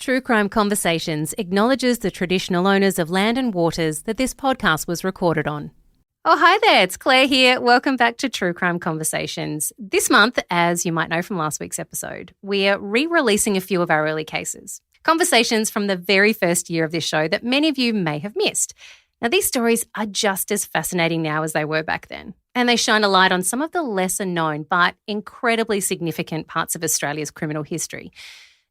True Crime Conversations acknowledges the traditional owners of land and waters that this podcast was recorded on. Oh, hi there, it's Claire here. Welcome back to True Crime Conversations. This month, as you might know from last week's episode, we're re-releasing a few of our early cases. Conversations from the very first year of this show that many of you may have missed. Now, these stories are just as fascinating now as they were back then, and they shine a light on some of the lesser known but incredibly significant parts of Australia's criminal history.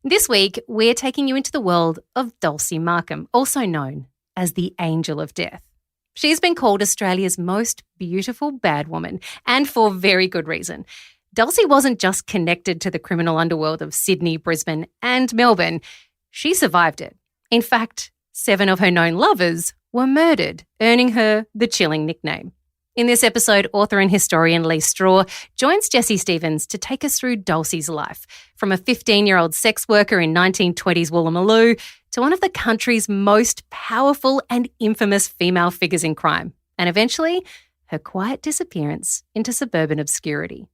This week, we're taking you into the world of Dulcie Markham, also known as the Angel of Death. She's been called Australia's most beautiful bad woman, and for very good reason. Dulcie wasn't just connected to the criminal underworld of Sydney, Brisbane and Melbourne. She survived it. In fact, 7 of her known lovers were murdered, earning her the chilling nickname. In this episode, author and historian Leigh Straw joins Jessie Stevens to take us through Dulcie's life, from a 15-year-old sex worker in 1920s Wooloomooloo to one of the country's most powerful and infamous female figures in crime, and eventually her quiet disappearance into suburban obscurity.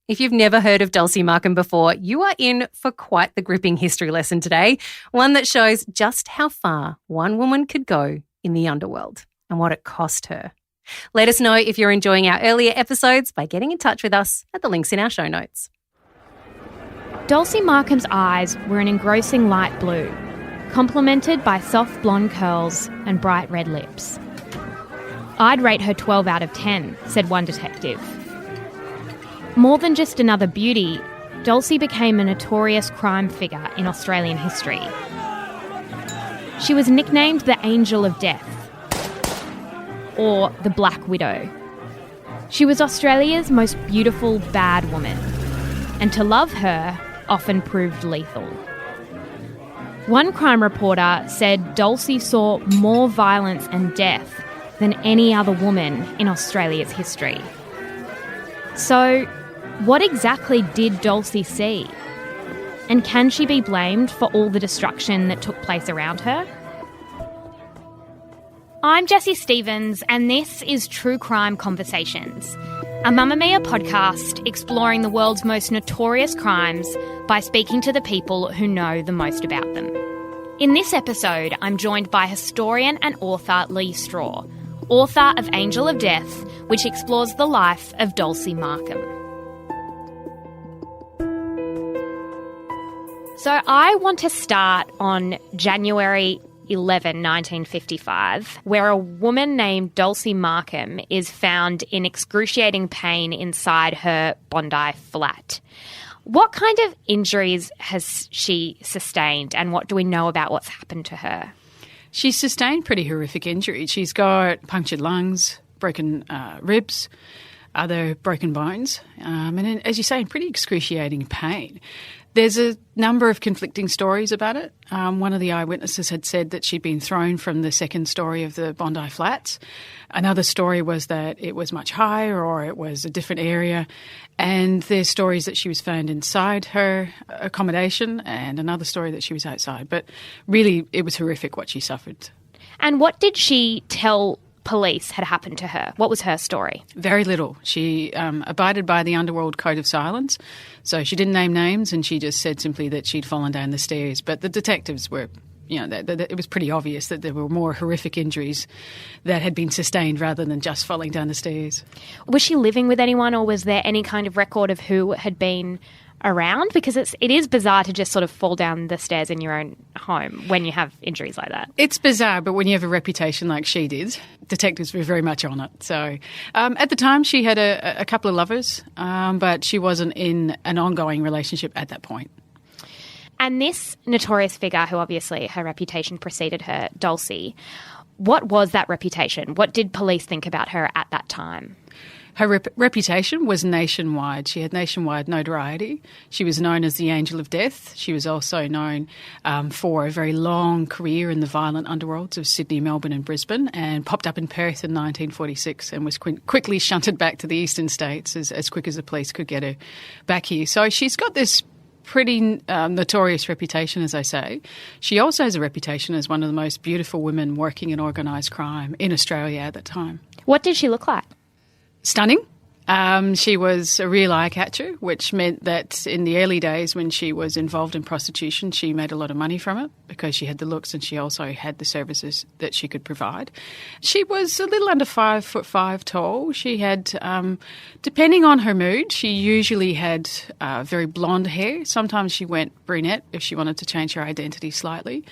If you've never heard of Dulcie Markham before, you are in for quite the gripping history lesson today, one that shows just how far one woman could go in the underworld and what it cost her. Let us know if you're enjoying our earlier episodes by getting in touch with us at the links in our show notes. Dulcie Markham's eyes were an engrossing light blue, complemented by soft blonde curls and bright red lips. "I'd rate her 12 out of 10, said one detective. More than just another beauty, Dulcie became a notorious crime figure in Australian history. She was nicknamed the Angel of Death, or the Black Widow. She was Australia's most beautiful bad woman, and to love her often proved lethal. One crime reporter said Dulcie saw more violence and death than any other woman in Australia's history. So, what exactly did Dulcie see? And can she be blamed for all the destruction that took place around her? I'm Jessie Stevens, and this is True Crime Conversations, a Mamma Mia podcast exploring the world's most notorious crimes by speaking to the people who know the most about them. In this episode, I'm joined by historian and author Leigh Straw, author of Angel of Death, which explores the life of Dulcie Markham. So I want to start on January 11, 1955, where a woman named Dulcie Markham is found in excruciating pain inside her Bondi flat. What kind of injuries has she sustained, and what do we know about what's happened to her? She's sustained pretty horrific injuries. She's got punctured lungs, broken ribs, other broken bones, and as you say, in pretty excruciating pain. There's a number of conflicting stories about it. One of the eyewitnesses had said that she'd been thrown from the second story of the Bondi Flats. Another story was that it was much higher or it was a different area. And there's stories that she was found inside her accommodation and another story that she was outside. But really, it was horrific what she suffered. And what did she tell police had happened to her? What was her story? Very little. She abided by the Underworld Code of Silence. So she didn't name names, and she just said simply that she'd fallen down the stairs. But the detectives were, it was pretty obvious that there were more horrific injuries that had been sustained rather than just falling down the stairs. Was she living with anyone, or was there any kind of record of who had been around? Because it is bizarre to just sort of fall down the stairs in your own home when you have injuries like that. It's bizarre, but when you have a reputation like she did, detectives were very much on it. So at the time she had a couple of lovers, but she wasn't in an ongoing relationship at that point. And this notorious figure, who obviously her reputation preceded her, Dulcie, what was that reputation? What did police think about her at that time? Her reputation was nationwide. She had nationwide notoriety. She was known as the Angel of Death. She was also known for a very long career in the violent underworlds of Sydney, Melbourne and Brisbane, and popped up in Perth in 1946 and was quickly shunted back to the eastern states as quick as the police could get her back here. So she's got this pretty notorious reputation, as I say. She also has a reputation as one of the most beautiful women working in organised crime in Australia at that time. What did she look like? Stunning. She was a real eye catcher, which meant that in the early days when she was involved in prostitution, she made a lot of money from it because she had the looks and she also had the services that she could provide. She was a little under 5'5" tall. She had, depending on her mood, she usually had very blonde hair. Sometimes she went brunette if she wanted to change her identity slightly.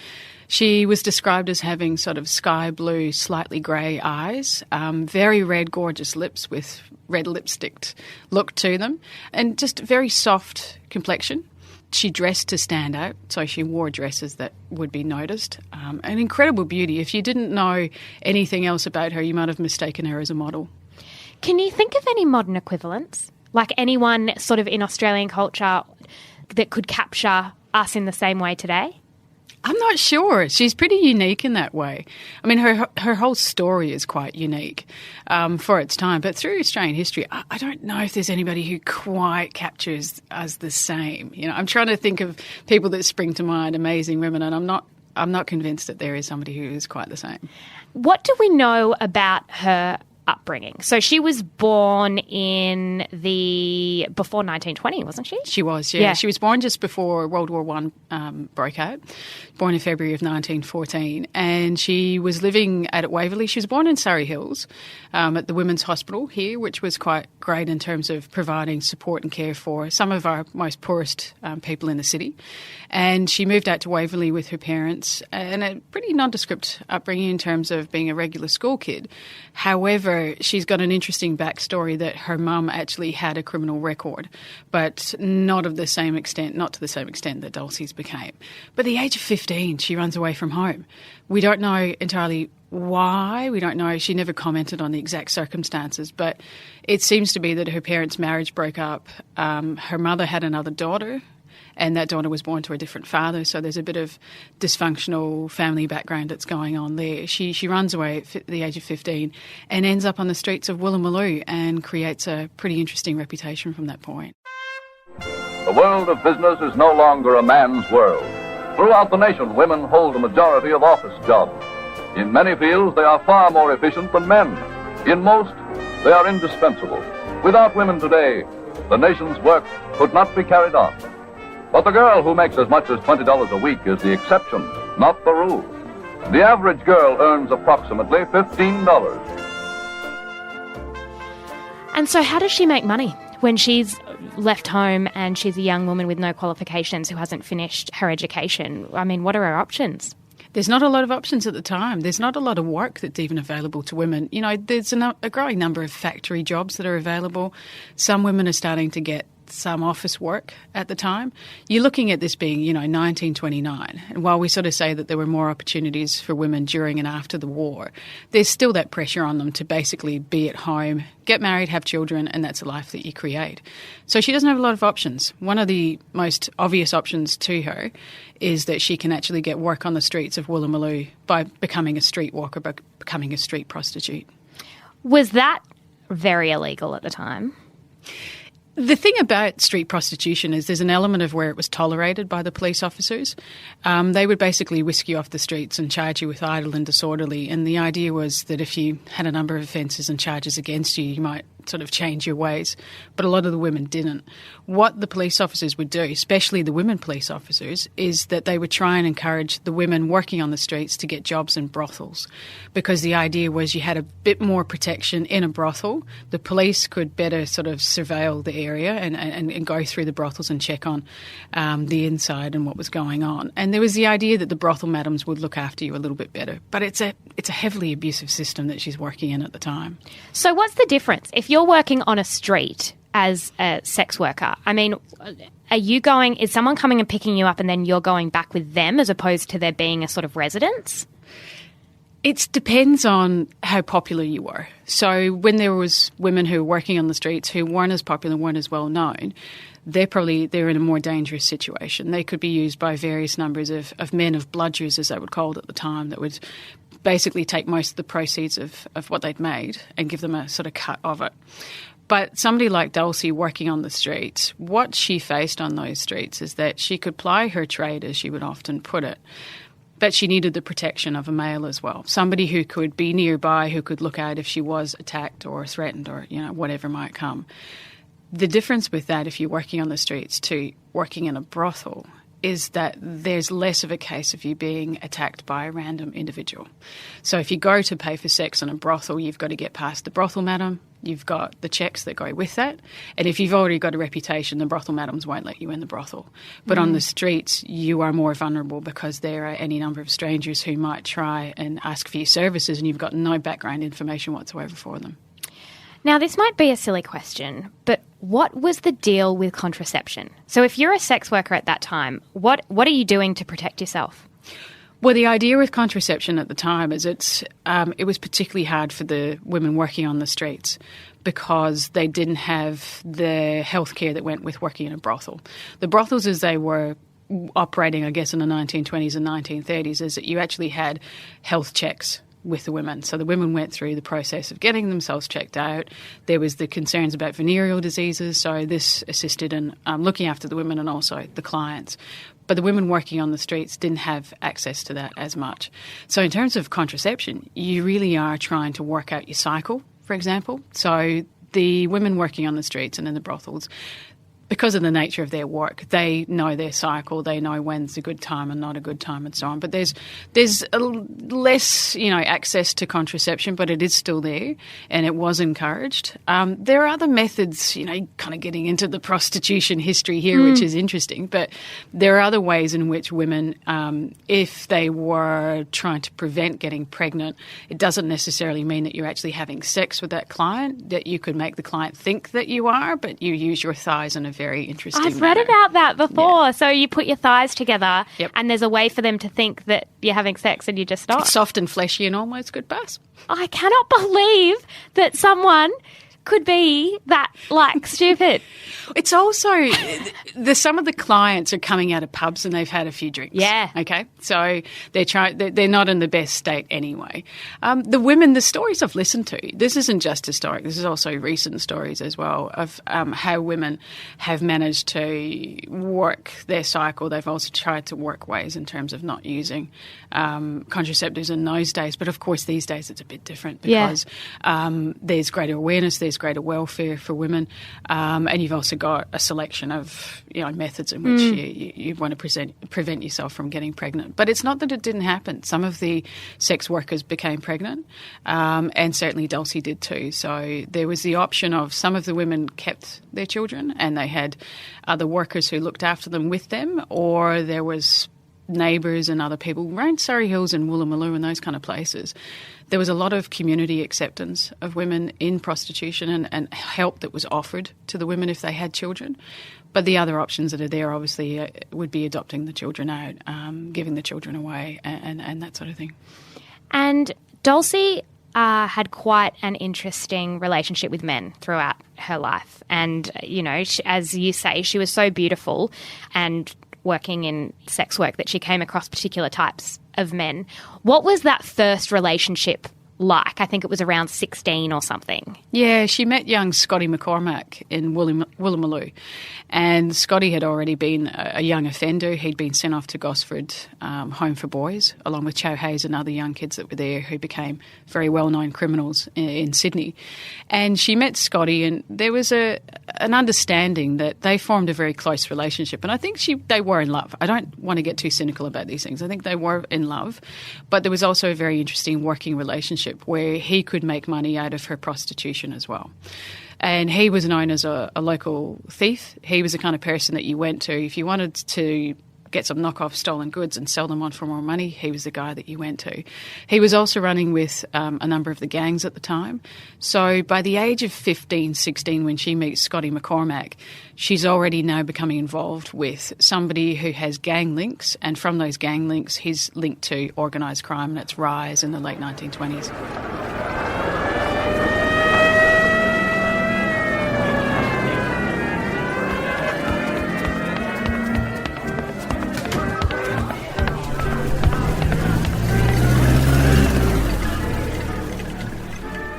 She was described as having sort of sky blue, slightly grey eyes, very red, gorgeous lips with red lipstick look to them, and just very soft complexion. She dressed to stand out, so she wore dresses that would be noticed. An incredible beauty. If you didn't know anything else about her, you might have mistaken her as a model. Can you think of any modern equivalents? Like anyone sort of in Australian culture that could capture us in the same way today? I'm not sure. She's pretty unique in that way. I mean, her whole story is quite unique for its time. But through Australian history, I don't know if there's anybody who quite captures us the same. You know, I'm trying to think of people that spring to mind, amazing women, and I'm not convinced that there is somebody who is quite the same. What do we know about her upbringing? So she was born before 1920, wasn't she? She was, yeah. She was born just before World War I broke out, born in February of 1914, and she was living at Waverley. She was born in Surrey Hills at the Women's Hospital here, which was quite great in terms of providing support and care for some of our most poorest people in the city. And she moved out to Waverley with her parents, and a pretty nondescript upbringing in terms of being a regular school kid. However, she's got an interesting backstory that her mum actually had a criminal record, but not to the same extent that Dulcie's became. But at the age of 15, she runs away from home. We don't know entirely why. We don't know. She never commented on the exact circumstances, but it seems to be that her parents' marriage broke up. Her mother had another daughter, and that daughter was born to a different father, so there's a bit of dysfunctional family background that's going on there. She runs away at the age of 15 and ends up on the streets of Wooloomooloo and creates a pretty interesting reputation from that point. The world of business is no longer a man's world. Throughout the nation, women hold a majority of office jobs. In many fields, they are far more efficient than men. In most, they are indispensable. Without women today, the nation's work could not be carried on. But the girl who makes as much as $20 a week is the exception, not the rule. The average girl earns approximately $15. And so how does she make money when she's left home and she's a young woman with no qualifications who hasn't finished her education? I mean, what are her options? There's not a lot of options at the time. There's not a lot of work that's even available to women. You know, there's a growing number of factory jobs that are available. Some women are starting to get some office work at the time. You're looking at this being, 1929. And while we sort of say that there were more opportunities for women during and after the war, there's still that pressure on them to basically be at home, get married, have children, and that's a life that you create. So she doesn't have a lot of options. One of the most obvious options to her is that she can actually get work on the streets of Wooloomooloo by becoming a street walker, by becoming a street prostitute. Was that very illegal at the time? The thing about street prostitution is there's an element of where it was tolerated by the police officers. They would basically whisk you off the streets and charge you with idle and disorderly. And the idea was that if you had a number of offences and charges against you, you might sort of change your ways. But a lot of the women didn't. What the police officers would do, especially the women police officers, is that they would try and encourage the women working on the streets to get jobs in brothels, because the idea was you had a bit more protection in a brothel. The police could better sort of surveil the area and go through the brothels and check on the inside and what was going on. And there was the idea that the brothel madams would look after you a little bit better. But it's a heavily abusive system that she's working in at the time. So what's the difference? If you're working on a street as a sex worker, I mean, is someone coming and picking you up and then you're going back with them as opposed to there being a sort of residence? It depends on how popular you were. So when there was women who were working on the streets who weren't as popular, weren't as well known, they're in a more dangerous situation. They could be used by various numbers of men, of bludgers, as they were called at the time, that would basically take most of the proceeds of what they'd made and give them a sort of cut of it. But somebody like Dulcie working on the streets, what she faced on those streets is that she could ply her trade, as she would often put it, But she needed the protection of a male as well, somebody who could be nearby, who could look out if she was attacked or threatened or, whatever might come. The difference with that, if you're working on the streets to working in a brothel, is that there's less of a case of you being attacked by a random individual. So if you go to pay for sex in a brothel, you've got to get past the brothel madam, you've got the checks that go with that, and if you've already got a reputation, the brothel madams won't let you in the brothel. But on the streets, you are more vulnerable because there are any number of strangers who might try and ask for your services and you've got no background information whatsoever for them. Now, this might be a silly question, but what was the deal with contraception? So if you're a sex worker at that time, what are you doing to protect yourself? Well, the idea with contraception at the time is it was particularly hard for the women working on the streets because they didn't have the healthcare that went with working in a brothel. The brothels, as they were operating, I guess, in the 1920s and 1930s, is that you actually had health checks with the women. So the women went through the process of getting themselves checked out. There was the concerns about venereal diseases, so this assisted in looking after the women and also the clients. But the women working on the streets didn't have access to that as much. So in terms of contraception, you really are trying to work out your cycle, for example. So the women working on the streets and in the brothels, because of the nature of their work, they know their cycle, they know when's a good time and not a good time and so on. But there's less, access to contraception, but it is still there and it was encouraged. There are other methods, kind of getting into the prostitution history here, which is interesting, but there are other ways in which women, if they were trying to prevent getting pregnant, it doesn't necessarily mean that you're actually having sex with that client, that you could make the client think that you are, but you use your thighs in a very interesting I've read about that before. Yeah. So you put your thighs together Yep. and there's a way for them to think that you're having sex and you just stop. It's soft and fleshy and almost good buzz. I cannot believe that someone could be that, stupid. It's also some of the clients are coming out of pubs and they've had a few drinks. Yeah. Okay. So they're not in the best state anyway. The women, the stories I've listened to, this isn't just historic. This is also recent stories as well of how women have managed to work their cycle. They've also tried to work ways in terms of not using contraceptives in those days. But of course, these days it's a bit different because there's greater awareness, there's greater welfare for women, and you've also got a selection of methods in which you want to prevent yourself from getting pregnant. But it's not that it didn't happen. Some of the sex workers became pregnant, and certainly Dulcie did too. So there was the option of some of the women kept their children and they had other workers who looked after them with them, or there was neighbours and other people around Surrey Hills and Wooloomooloo and those kind of places. There was a lot of community acceptance of women in prostitution and help that was offered to the women if they had children. But the other options that are there obviously would be adopting the children out, giving the children away and that sort of thing. And Dulcie had quite an interesting relationship with men throughout her life. And, as you say, she was so beautiful and working in sex work that she came across particular types of men. What was that first relationship like? I think it was around 16 or something. Yeah, she met young Scotty McCormack in Wooloomooloo. And Scotty had already been a young offender. He'd been sent off to Gosford Home for Boys, along with Chow Hayes and other young kids that were there who became very well-known criminals in Sydney. And she met Scotty, and there was an understanding that they formed a very close relationship. And I think they were in love. I don't want to get too cynical about these things. I think they were in love. But there was also a very interesting working relationship where he could make money out of her prostitution as well. And he was known as a local thief. He was the kind of person that you went to if you wanted to get some knockoff stolen goods and sell them on for more money. He was the guy that you went to. He was also running with a number of the gangs at the time. So by the age of 15, 16, when she meets Scotty McCormack, she's already now becoming involved with somebody who has gang links. And from those gang links, he's linked to organised crime and its rise in the late 1920s.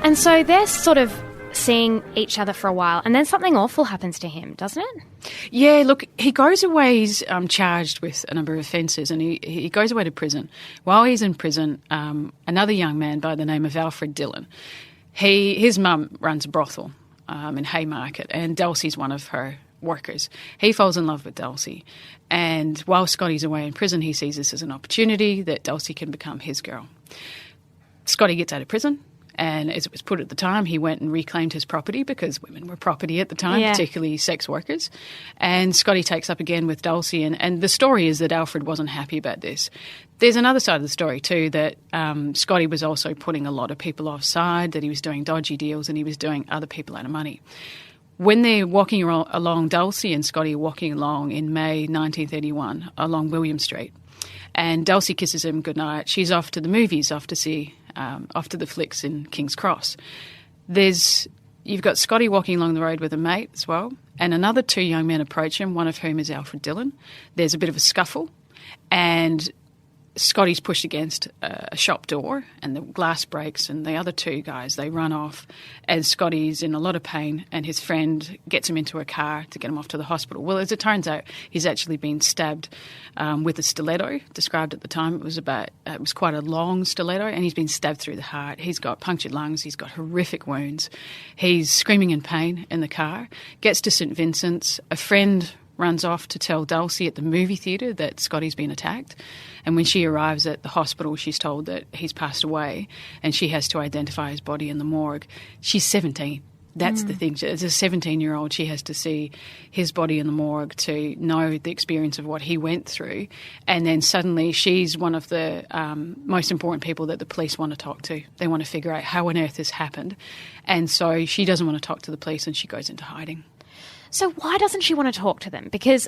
And so they're sort of seeing each other for a while, and then something awful happens to him, doesn't it? Yeah, look, he goes away, he's charged with a number of offences, and he goes away to prison. While he's in prison, another young man by the name of Alfred Dillon, his mum runs a brothel in Haymarket, and Dulcie's one of her workers. He falls in love with Dulcie, and while Scotty's away in prison, he sees this as an opportunity that Dulcie can become his girl. Scotty gets out of prison, and as it was put at the time, he went and reclaimed his property because women were property at the time, particularly sex workers. And Scotty takes up again with Dulcie, and the story is that Alfred wasn't happy about this. There's another side of the story too, that Scotty was also putting a lot of people offside, that he was doing dodgy deals and he was doing other people out of money. When they're walking along, Dulcie and Scotty are walking along in May 1931 along William Street, and Dulcie kisses him goodnight. She's off to the movies, off to the flicks in King's Cross. You've got Scotty walking along the road with a mate as well, and another two young men approach him, one of whom is Alfred Dillon. There's a bit of a scuffle, and Scotty's pushed against a shop door and the glass breaks, and the other two guys, they run off, and Scotty's in a lot of pain, and his friend gets him into a car to get him off to the hospital. Well, as it turns out, he's actually been stabbed with a stiletto. Described at the time, it was quite a long stiletto, and he's been stabbed through the heart. He's got punctured lungs. He's got horrific wounds. He's screaming in pain in the car. Gets to St Vincent's. A friend runs off to tell Dulcie at the movie theatre that Scotty's been attacked. And when she arrives at the hospital, she's told that he's passed away, and she has to identify his body in the morgue. She's 17. That's the thing. As a 17-year-old, she has to see his body in the morgue to know the experience of what he went through. And then suddenly she's one of the most important people that the police want to talk to. They want to figure out how on earth this happened. And so she doesn't want to talk to the police, and she goes into hiding. So why doesn't she want to talk to them? Because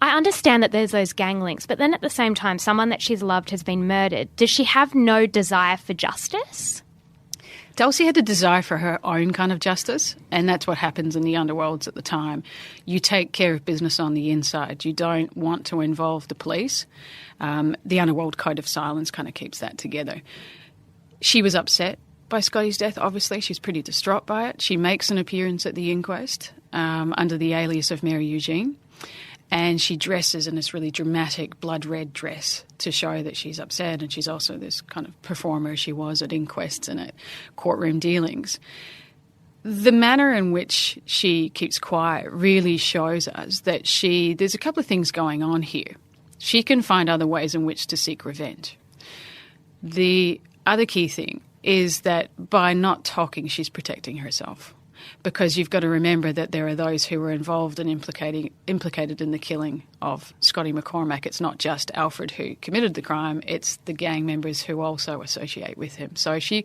I understand that there's those gang links, but then at the same time, someone that she's loved has been murdered. Does she have no desire for justice? Dulcie had a desire for her own kind of justice, and that's what happens in the underworlds at the time. You take care of business on the inside. You don't want to involve the police. The underworld code of silence kind of keeps that together. She was upset by Scotty's death, obviously. She's pretty distraught by it. She makes an appearance at the inquest under the alias of Mary Eugene, and she dresses in this really dramatic blood-red dress to show that she's upset, and she's also this kind of performer she was at inquests and at courtroom dealings. The manner in which she keeps quiet really shows us that there's a couple of things going on here. She can find other ways in which to seek revenge. The other key thing is that by not talking, she's protecting herself. Because you've got to remember that there are those who were involved and implicated in the killing of Scotty McCormack. It's not just Alfred who committed the crime, it's the gang members who also associate with him. So she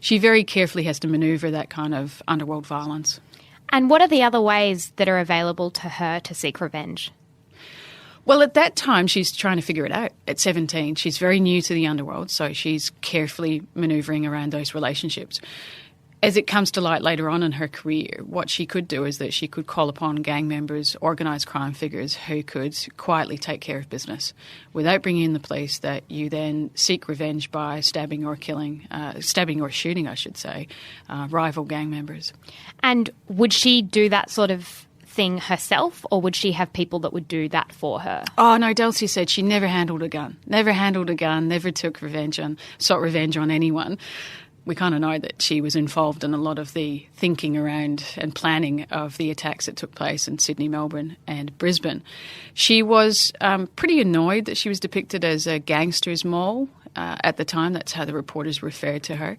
very carefully has to manoeuvre that kind of underworld violence. And what are the other ways that are available to her to seek revenge? Well, at that time, she's trying to figure it out. At 17, she's very new to the underworld, so she's carefully manoeuvring around those relationships. As it comes to light later on in her career, what she could do is that she could call upon gang members, organised crime figures who could quietly take care of business without bringing in the police, that you then seek revenge by stabbing or shooting, I should say, rival gang members. And would she do that sort of thing herself, or would she have people that would do that for her? Oh, no, Dulcie said she never handled a gun, never sought revenge on anyone. We kind of know that she was involved in a lot of the thinking around and planning of the attacks that took place in Sydney, Melbourne and Brisbane. She was pretty annoyed that she was depicted as a gangster's mole at the time. That's how the reporters referred to her.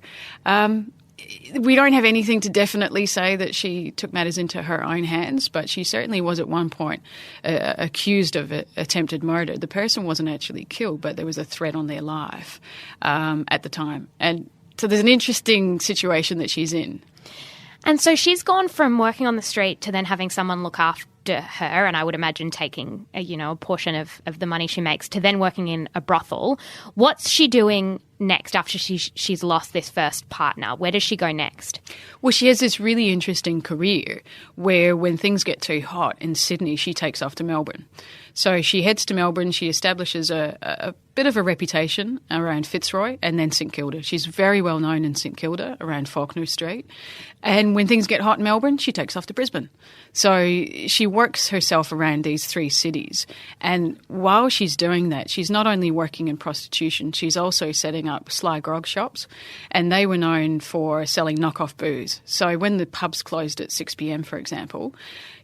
We don't have anything to definitely say that she took matters into her own hands, but she certainly was at one point accused of attempted murder. The person wasn't actually killed, but there was a threat on their life at the time. And so there's an interesting situation that she's in. And so she's gone from working on the street to then having someone look after her, and I would imagine taking a portion of the money she makes, to then working in a brothel. What's she doing next after she's lost this first partner? Where does she go next? Well, she has this really interesting career where when things get too hot in Sydney, she takes off to Melbourne. So she heads to Melbourne, she establishes a bit of a reputation around Fitzroy and then St Kilda. She's very well known in St Kilda around Faulkner Street. And when things get hot in Melbourne, she takes off to Brisbane. So she works herself around these three cities. And while she's doing that, she's not only working in prostitution, she's also setting up sly grog shops. And they were known for selling knockoff booze. So when the pubs closed at 6 p.m, for example,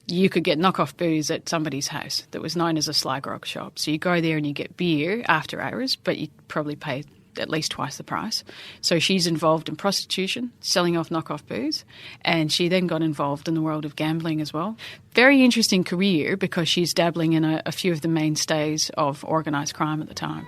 you could get knockoff booze at somebody's house that was known as a sly grog shop. So you go there and you get beer after hours, but you probably pay at least twice the price. So she's involved in prostitution, selling off knockoff booze, and she then got involved in the world of gambling as well. Very interesting career because she's dabbling in a few of the mainstays of organised crime at the time.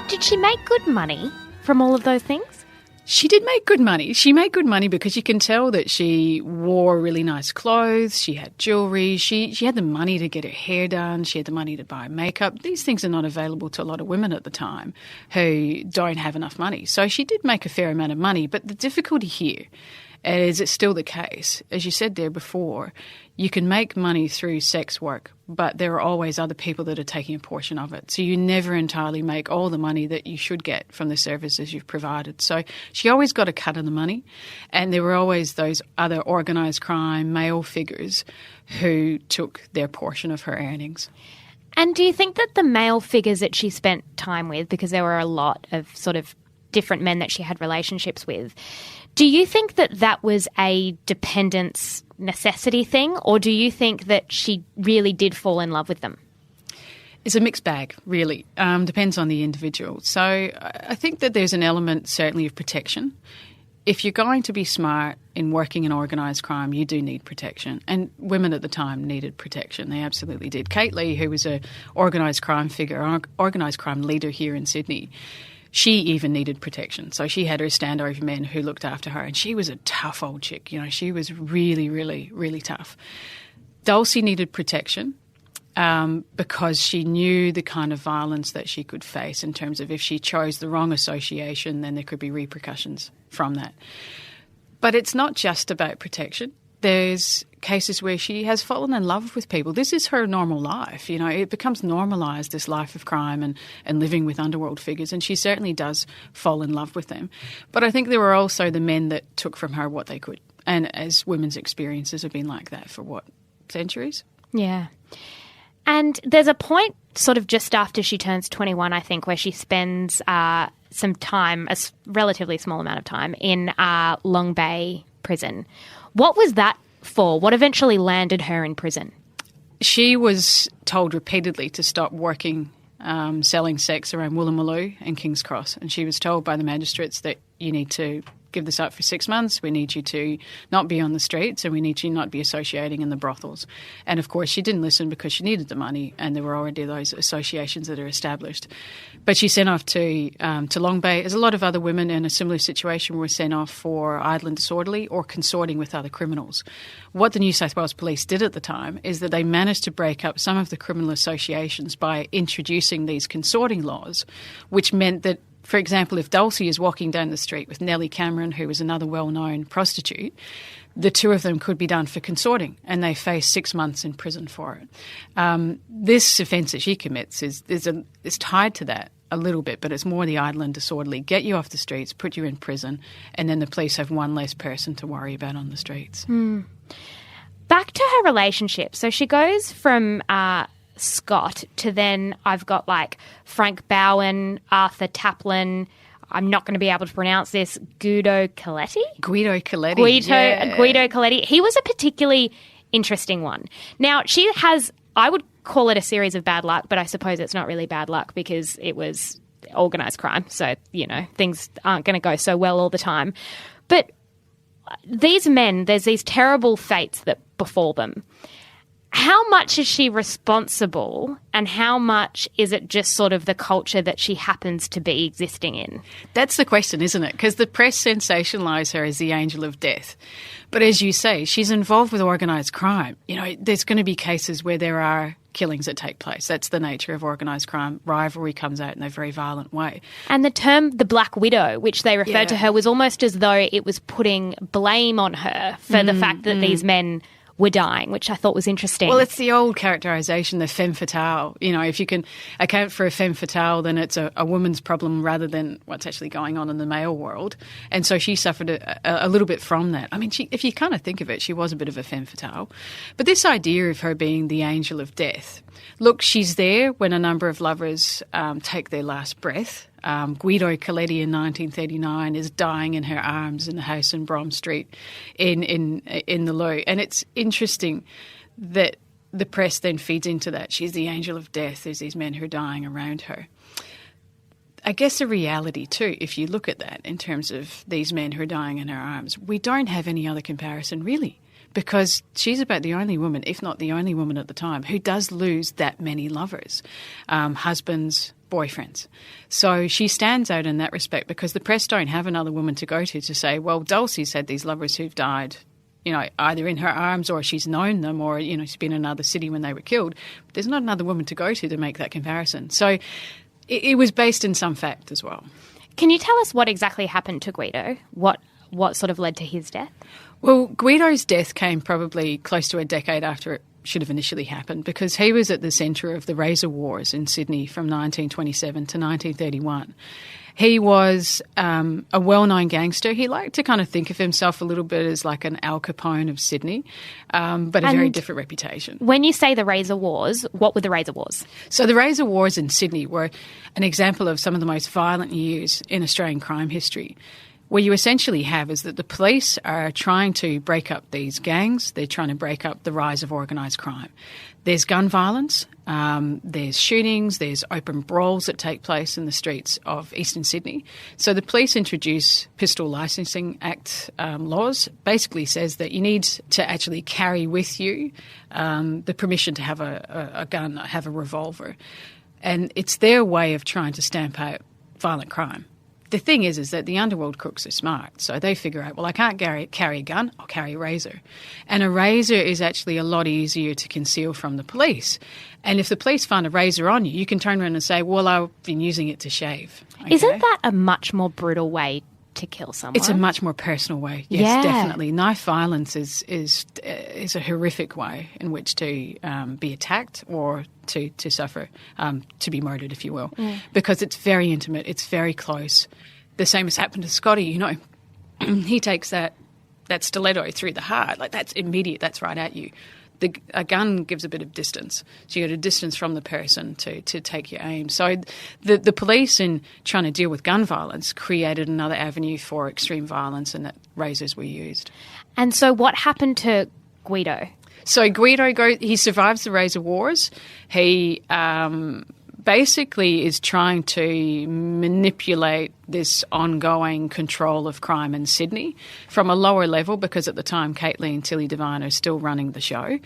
Did she make good money from all of those things? She did make good money. She made good money because you can tell that she wore really nice clothes, she had jewellery, she had the money to get her hair done, she had the money to buy makeup. These things are not available to a lot of women at the time who don't have enough money. So she did make a fair amount of money, but the difficulty here is it's still the case. As you said there before, you can make money through sex work, but there are always other people that are taking a portion of it. So you never entirely make all the money that you should get from the services you've provided. So she always got a cut of the money, and there were always those other organised crime male figures who took their portion of her earnings. And do you think that the male figures that she spent time with, because there were a lot of sort of different men that she had relationships with, do you think that that was a dependence necessity thing, or do you think that she really did fall in love with them? It's a mixed bag, really. Depends on the individual. So I think that there's an element certainly of protection. If you're going to be smart in working in organised crime, you do need protection. And women at the time needed protection. They absolutely did. Kate Leigh, who was an organised crime figure, organised crime leader here in Sydney, she even needed protection. So she had her standover men who looked after her, and she was a tough old chick. You know, she was really, really, really tough. Dulcie needed protection because she knew the kind of violence that she could face in terms of if she chose the wrong association, then there could be repercussions from that. But it's not just about protection. There's cases where she has fallen in love with people. This is her normal life. You know, it becomes normalised, this life of crime and living with underworld figures, and she certainly does fall in love with them. But I think there were also the men that took from her what they could. And as women's experiences have been like that for, centuries? Yeah. And there's a point sort of just after she turns 21, I think, where she spends some time, a relatively small amount of time, in Long Bay prison. What was that for? What eventually landed her in prison? She was told repeatedly to stop working selling sex around Wooloomooloo and King's Cross. And she was told by the magistrates that you need to give this up for 6 months. We need you to not be on the streets, and we need you not to be associating in the brothels. And of course, she didn't listen because she needed the money, and there were already those associations that are established. But she sent off to Long Bay, as a lot of other women in a similar situation were sent off for idle and disorderly or consorting with other criminals. What the New South Wales Police did at the time is that they managed to break up some of the criminal associations by introducing these consorting laws, which meant that, for example, if Dulcie is walking down the street with Nellie Cameron, who was another well-known prostitute, the two of them could be done for consorting, and they face 6 months in prison for it. This offence that she commits is tied to that a little bit, but it's more the idle and disorderly. Get you off the streets, put you in prison, and then the police have one less person to worry about on the streets. Back to her relationship. So she goes from Scott to then I've got like Frank Bowen, Arthur Taplin, I'm not going to be able to pronounce this, Guido Coletti? Guido Coletti. Guido Coletti. He was a particularly interesting one. Now, she has, I would call it a series of bad luck, but I suppose it's not really bad luck because it was organised crime. So, you know, things aren't going to go so well all the time. But these men, there's these terrible fates that befall them. How much is she responsible and how much is it just sort of the culture that she happens to be existing in? That's the question, isn't it? Because the press sensationalise her as the angel of death. But as you say, she's involved with organised crime. You know, there's going to be cases where there are killings that take place. That's the nature of organised crime. Rivalry comes out in a very violent way. And the term the Black Widow, which they referred to her, was almost as though it was putting blame on her for the fact that these men were dying, which I thought was interesting. Well, it's the old characterisation, the femme fatale. You know, if you can account for a femme fatale, then it's a woman's problem rather than what's actually going on in the male world. And so she suffered a little bit from that. I mean, if you kind of think of it, she was a bit of a femme fatale. But this idea of her being the angel of death, look, she's there when a number of lovers take their last breath. Guido Coletti in 1939 is dying in her arms in a house in Brom Street in the Loo. And it's interesting that the press then feeds into that. She's the angel of death. There's these men who are dying around her. I guess the reality too, if you look at that in terms of these men who are dying in her arms, we don't have any other comparison really. Because she's about the only woman, if not the only woman at the time, who does lose that many lovers, husbands, boyfriends. So she stands out in that respect because the press don't have another woman to go to say, well, Dulcie's had these lovers who've died, you know, either in her arms or she's known them or, you know, she's been in another city when they were killed. But there's not another woman to go to make that comparison. So it was based in some fact as well. Can you tell us what exactly happened to Guido? What sort of led to his death? Well, Guido's death came probably close to a decade after it should have initially happened because he was at the centre of the Razor Wars in Sydney from 1927 to 1931. He was a well-known gangster. He liked to kind of think of himself a little bit as like an Al Capone of Sydney, but a very different reputation. When you say the Razor Wars, what were the Razor Wars? So the Razor Wars in Sydney were an example of some of the most violent years in Australian crime history. What you essentially have is that the police are trying to break up these gangs. They're trying to break up the rise of organised crime. There's gun violence, there's shootings, there's open brawls that take place in the streets of eastern Sydney. So the police introduce Pistol Licensing Act laws, basically says that you need to actually carry with you the permission to have a gun, have a revolver. And it's their way of trying to stamp out violent crime. The thing is that the Underworld crooks are smart. So they figure out, well, I can't carry a gun, I'll carry a razor. And a razor is actually a lot easier to conceal from the police. And if the police find a razor on you, you can turn around and say, well, I've been using it to shave. Okay? Isn't that a much more brutal way to kill someone? It's a much more personal way. Yes, definitely. Knife violence is a horrific way in which to be attacked or to suffer, to be murdered, if you will, because it's very intimate, it's very close. The same has happened to Scotty, you know. He takes that stiletto through the heart, like that's immediate, that's right at you. A gun gives a bit of distance. So you get a distance from the person to take your aim. So the police, in trying to deal with gun violence, created another avenue for extreme violence, and that razors were used. And so what happened to Guido? So Guido, he survives the Razor Wars. He basically is trying to manipulate this ongoing control of crime in Sydney from a lower level because at the time Caitlin and Tilly Devine are still running the show.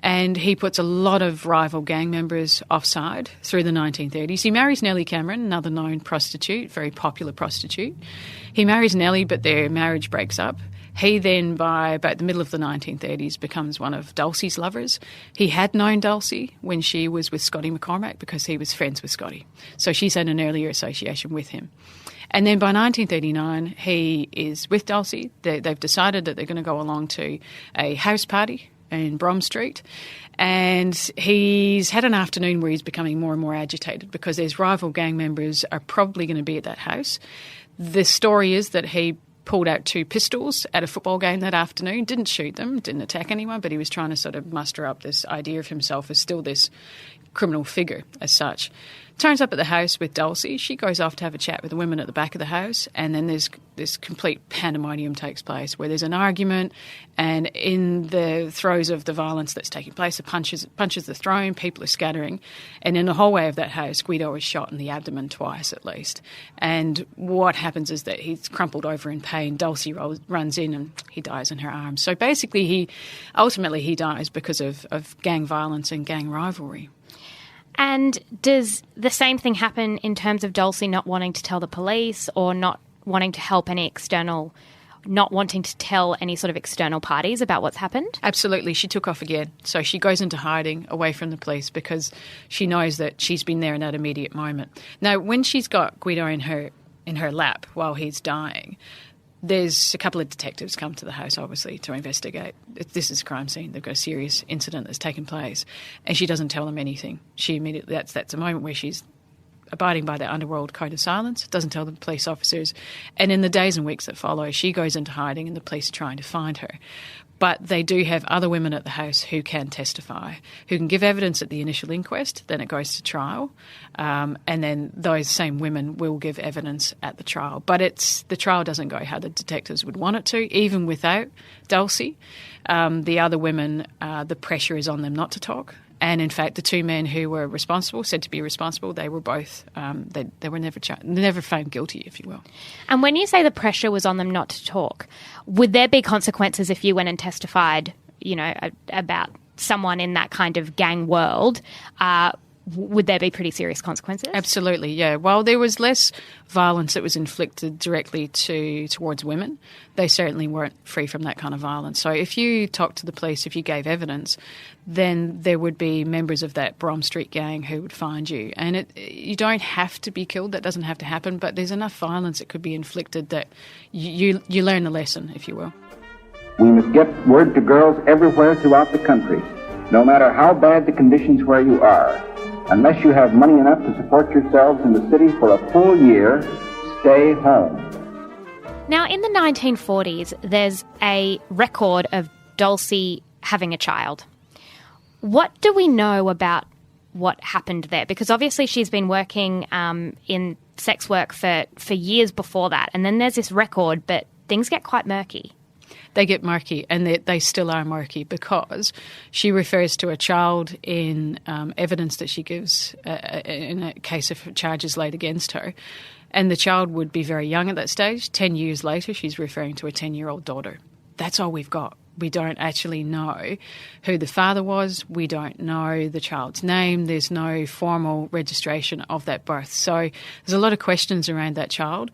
And he puts a lot of rival gang members offside through the 1930s. He marries Nellie Cameron, another known prostitute, very popular prostitute. He marries Nellie, but their marriage breaks up. He then, by about the middle of the 1930s, becomes one of Dulcie's lovers. He had known Dulcie when she was with Scotty McCormack because he was friends with Scotty. So she's had an earlier association with him. And then by 1939, he is with Dulcie. They've decided that they're going to go along to a house party in Brom Street. And he's had an afternoon where he's becoming more and more agitated because his rival gang members are probably going to be at that house. The story is that he pulled out 2 pistols at a football game that afternoon, didn't shoot them, didn't attack anyone, but he was trying to sort of muster up this idea of himself as still this criminal figure as such. Turns up at the house with Dulcie. She goes off to have a chat with the women at the back of the house, and then there's this complete pandemonium takes place where there's an argument, and in the throes of the violence that's taking place, the punches are thrown, people are scattering, and in the hallway of that house, Guido is shot in the abdomen twice at least. And what happens is that he's crumpled over in pain. Dulcie runs in and he dies in her arms. So basically, he ultimately dies because of gang violence and gang rivalry. And does the same thing happen in terms of Dulcie not wanting to tell the police or not wanting to help any external, not wanting to tell any sort of external parties about what's happened? Absolutely. She took off again. So she goes into hiding away from the police because she knows that she's been there in that immediate moment. Now, when she's got Guido in her lap while he's dying, there's a couple of detectives come to the house, obviously, to investigate. This is a crime scene. They've got a serious incident that's taken place, and she doesn't tell them anything. She immediately that's a moment where she's abiding by the Underworld code of silence, doesn't tell the police officers, and in the days and weeks that follow, she goes into hiding, and the police are trying to find her. But they do have other women at the house who can testify, who can give evidence at the initial inquest, then it goes to trial, and then those same women will give evidence at the trial. But the trial doesn't go how the detectives would want it to, even without Dulcie. The other women, the pressure is on them not to talk. And in fact, the two men who were said to be responsible, they were both, they were never found guilty, if you will. And when you say the pressure was on them not to talk, would there be consequences if you went and testified, about someone in that kind of gang world? Would there be pretty serious consequences? Absolutely, yeah. While there was less violence that was inflicted directly towards women, they certainly weren't free from that kind of violence. So if you talked to the police, if you gave evidence, then there would be members of that Brom Street gang who would find you. And you don't have to be killed. That doesn't have to happen. But there's enough violence that could be inflicted that you learn the lesson, if you will. We must get word to girls everywhere throughout the country, no matter how bad the conditions where you are. Unless you have money enough to support yourselves in the city for a full year, stay home. Now, in the 1940s, there's a record of Dulcie having a child. What do we know about what happened there? Because obviously she's been working in sex work for years before that, and then there's this record, but things get quite murky. They get murky, and they still are murky because she refers to a child in evidence that she gives in a case of charges laid against her. And the child would be very young at that stage. 10 years later, she's referring to a 10-year-old daughter. That's all we've got. We don't actually know who the father was. We don't know the child's name. There's no formal registration of that birth. So there's a lot of questions around that child.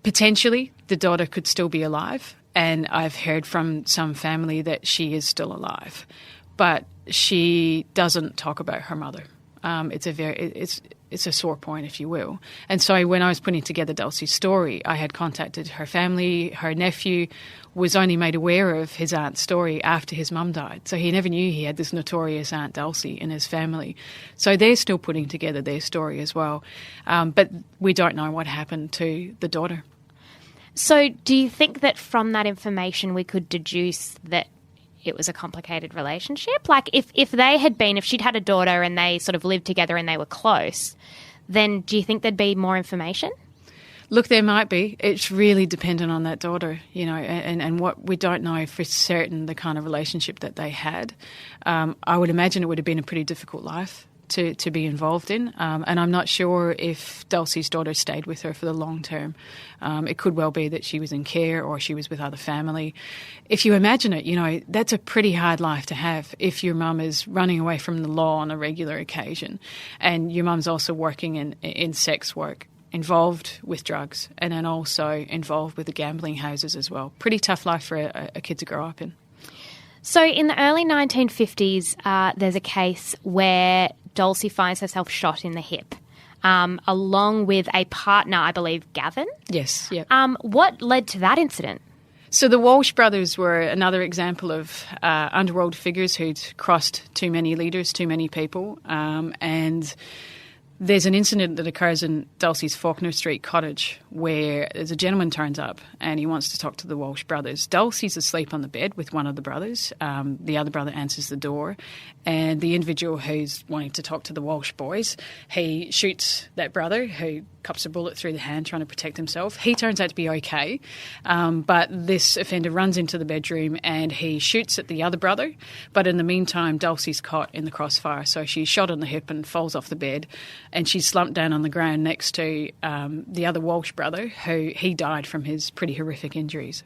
Potentially, the daughter could still be alive. And I've heard from some family that she is still alive, but she doesn't talk about her mother. It's a sore point, if you will. And so when I was putting together Dulcie's story, I had contacted her family. Her nephew was only made aware of his aunt's story after his mum died. So he never knew he had this notorious Aunt Dulcie in his family. So they're still putting together their story as well. But we don't know what happened to the daughter. So do you think that from that information we could deduce that it was a complicated relationship? Like if she'd had a daughter and they sort of lived together and they were close, then do you think there'd be more information? Look, there might be. It's really dependent on that daughter, and what we don't know for certain the kind of relationship that they had. I would imagine it would have been a pretty difficult life to be involved in. And I'm not sure if Dulcie's daughter stayed with her for the long term. It could well be that she was in care or she was with other family. If you imagine it, that's a pretty hard life to have if your mum is running away from the law on a regular occasion and your mum's also working in sex work, involved with drugs, and then also involved with the gambling houses as well. Pretty tough life for a kid to grow up in. So in the early 1950s, there's a case where Dulcie finds herself shot in the hip, along with a partner, I believe, Gavin. Yes, yeah. What led to that incident? So the Walsh brothers were another example of underworld figures who'd crossed too many leaders, too many people, and There's an incident that occurs in Dulcie's Faulkner Street cottage where there's a gentleman turns up and he wants to talk to the Walsh brothers. Dulcie's asleep on the bed with one of the brothers. The other brother answers the door, and the individual who's wanting to talk to the Walsh boys, he shoots that brother who cops a bullet through the hand trying to protect himself. He turns out to be okay, but this offender runs into the bedroom and he shoots at the other brother. But in the meantime, Dulcie's caught in the crossfire, so she's shot on the hip and falls off the bed, and she's slumped down on the ground next to the other Walsh brother, who he died from his pretty horrific injuries.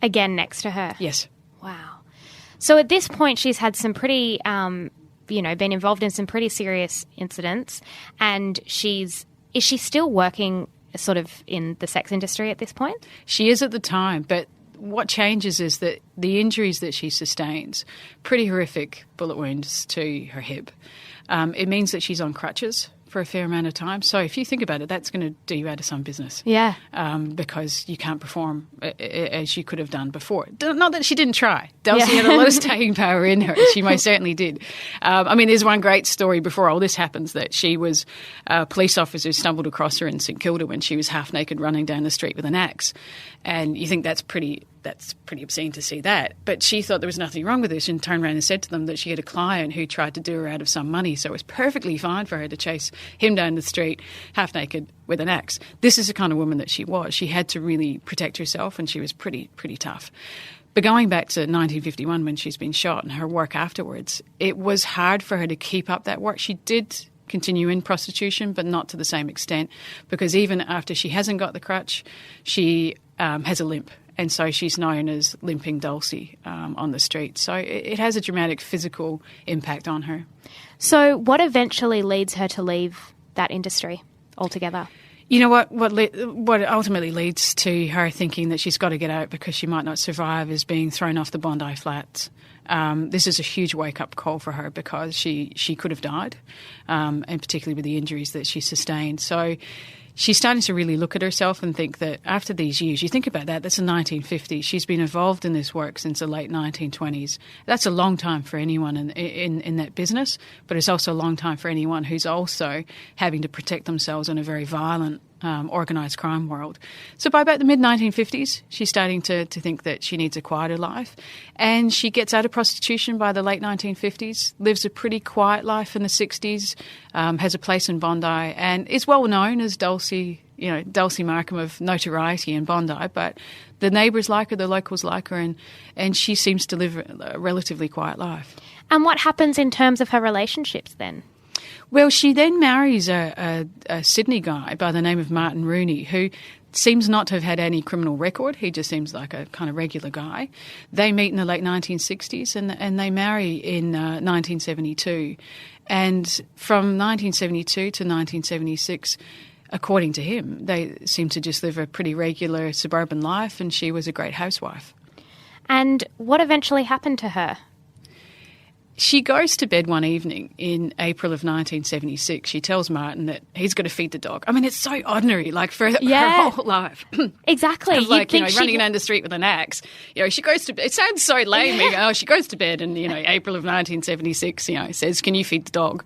Again, next to her? Yes. Wow. So at this point, she's had some pretty, been involved in some pretty serious incidents, and is she still working sort of in the sex industry at this point? She is at the time, but what changes is that the injuries that she sustains, pretty horrific bullet wounds to her hip, it means that she's on crutches for a fair amount of time. So if you think about it, that's going to do you out of some business. Yeah. Because you can't perform as you could have done before. Not that she didn't try. Dulcie had a lot of staying power in her. She most certainly did. There's one great story before all this happens that she was a police officer who stumbled across her in St Kilda when she was half naked running down the street with an axe. And you think that's pretty obscene to see that. But she thought there was nothing wrong with this and turned around and said to them that she had a client who tried to do her out of some money. So it was perfectly fine for her to chase him down the street half naked with an axe. This is the kind of woman that she was. She had to really protect herself, and she was pretty tough. But going back to 1951 when she's been shot and her work afterwards, it was hard for her to keep up that work. She did continue in prostitution, but not to the same extent, because even after she hasn't got the crutch, she has a limp. And so she's known as Limping Dulcie on the street. So it has a dramatic physical impact on her. So what eventually leads her to leave that industry altogether? You know what ultimately leads to her thinking that she's got to get out because she might not survive is being thrown off the Bondi Flats. This is a huge wake-up call for her because she could have died, and particularly with the injuries that she sustained. So she's starting to really look at herself and think that after these years, you think about that's the 1950s. She's been involved in this work since the late 1920s. That's a long time for anyone in that business, but it's also a long time for anyone who's also having to protect themselves in a very violent organised crime world. So by about the mid-1950s, she's starting to think that she needs a quieter life, and she gets out of prostitution by the late 1950s, lives a pretty quiet life in the 60s, has a place in Bondi, and is well known as Dulcie Markham of notoriety in Bondi, but the neighbours like her, the locals like her, and she seems to live a relatively quiet life. And what happens in terms of her relationships then? Well, she then marries a Sydney guy by the name of Martin Rooney, who seems not to have had any criminal record. He just seems like a kind of regular guy. They meet in the late 1960s and they marry in 1972. And from 1972 to 1976, according to him, they seem to just live a pretty regular suburban life, and she was a great housewife. And what eventually happened to her? She goes to bed one evening in April of 1976. She tells Martin that he's got to feed the dog. I mean, it's so ordinary, like for her whole life. Exactly. Running down the street with an axe. She goes to bed. It sounds so lame. She goes to bed in, April of 1976, says, can you feed the dog?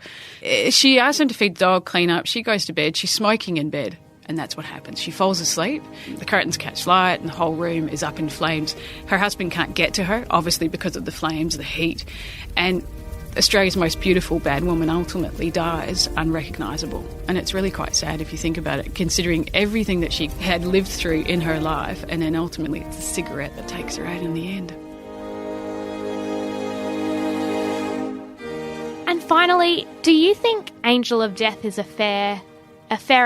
She asks him to feed the dog, clean up. She goes to bed. She's smoking in bed. And that's what happens. She falls asleep, the curtains catch light, and the whole room is up in flames. Her husband can't get to her, obviously because of the flames, the heat. And Australia's most beautiful bad woman ultimately dies unrecognisable. And it's really quite sad if you think about it, considering everything that she had lived through in her life, and then ultimately it's a cigarette that takes her out in the end. And finally, do you think Angel of Death is a fair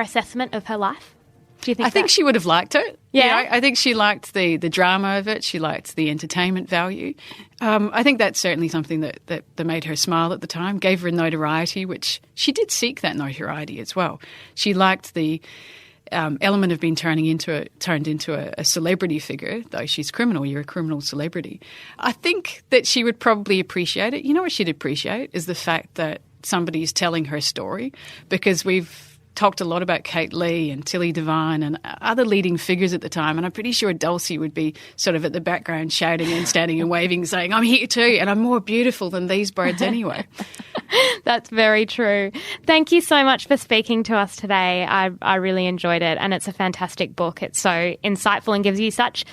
assessment of her life? Do you think? I think she would have liked it. Yeah. I think she liked the drama of it. She liked the entertainment value. I think that's certainly something that made her smile at the time, gave her notoriety, which she did seek that notoriety as well. She liked the element of being turned into a celebrity figure, though she's criminal. You're a criminal celebrity. I think that she would probably appreciate it. You know what she'd appreciate is the fact that somebody's telling her story, because we've talked a lot about Kate Leigh and Tilly Devine and other leading figures at the time, and I'm pretty sure Dulcie would be sort of at the background shouting and standing and waving, saying, I'm here too, and I'm more beautiful than these birds anyway. That's very true. Thank you so much for speaking to us today. I really enjoyed it, and it's a fantastic book. It's so insightful and gives you such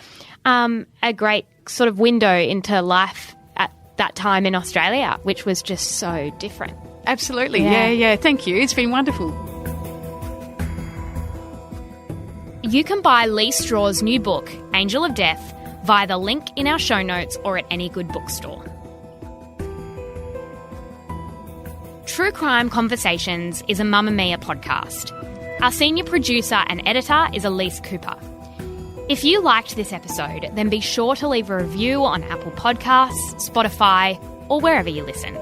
a great sort of window into life at that time in Australia, which was just so different. Absolutely. Yeah. Thank you. It's been wonderful. You can buy Leigh Straw's new book, Angel of Death, via the link in our show notes or at any good bookstore. True Crime Conversations is a Mamma Mia podcast. Our senior producer and editor is Elise Cooper. If you liked this episode, then be sure to leave a review on Apple Podcasts, Spotify, or wherever you listen.